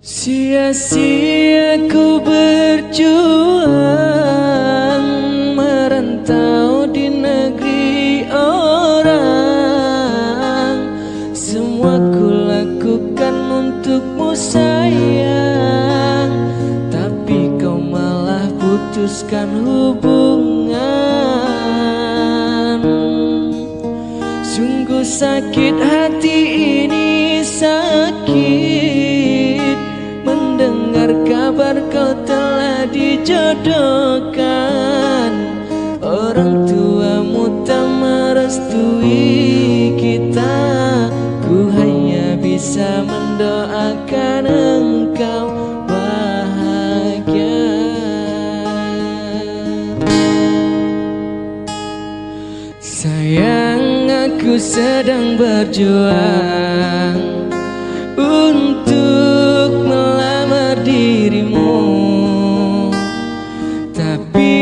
Sia-sia ku berjuang merantau di negeri orang. Semua ku lakukan untukmu sayang, tapi kau malah putuskan hubungan. Sungguh sakit hati ini, sakit mendengar kabar kau telah dijodohkan. Orang tuamu tak merestui kita, ku hanya bisa mendoakan engkau bahagia. Sayang, aku sedang berjuang untuk melamar dirimu, tapi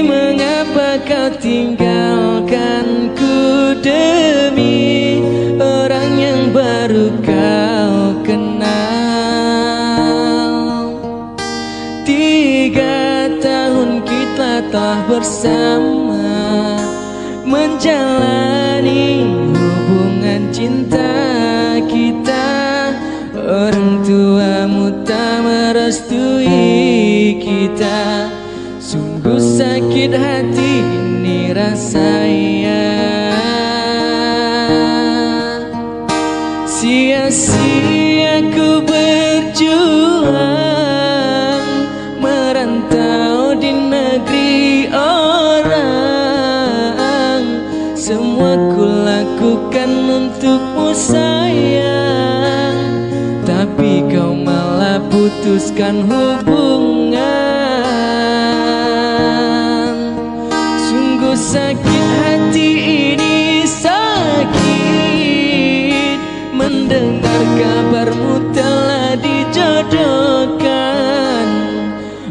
mengapa kau tinggalkanku demi orang yang baru kau kenal. 3 tahun kita telah bersama menjalani hubungan cinta kita. Orang tuamu tak merestui kita. Sungguh sakit hati ini rasanya. Sia-sia ku berjuang merantau di negeri orang. Semua ku lakukan untukmu sayang, tapi kau malah putuskan hubungan. Sungguh sakit hati ini, sakit mendengar kabarmu telah dijodohkan.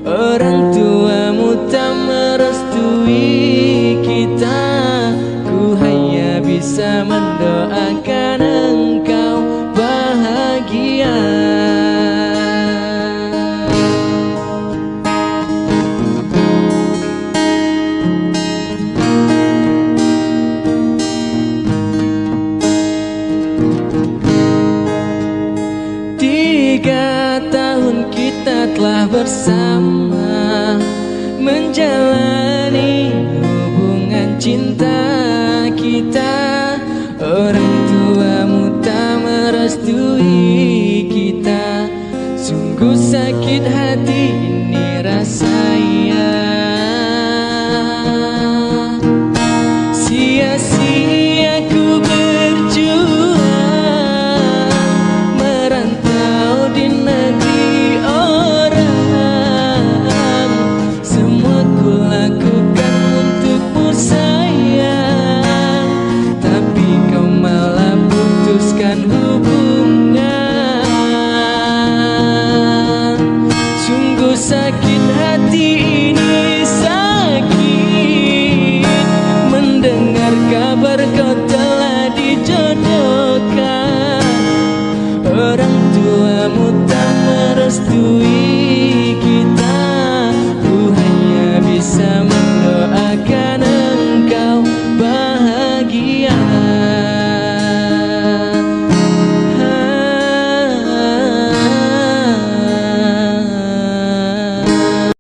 Orang tuamu tak merestui kita, ku hanya bisa mendoakan engkau bahagia. Tiga tahun kita telah bersama menjalani hubungan cinta kita. Orang tuamu tak merestui kita. Sungguh sakit hati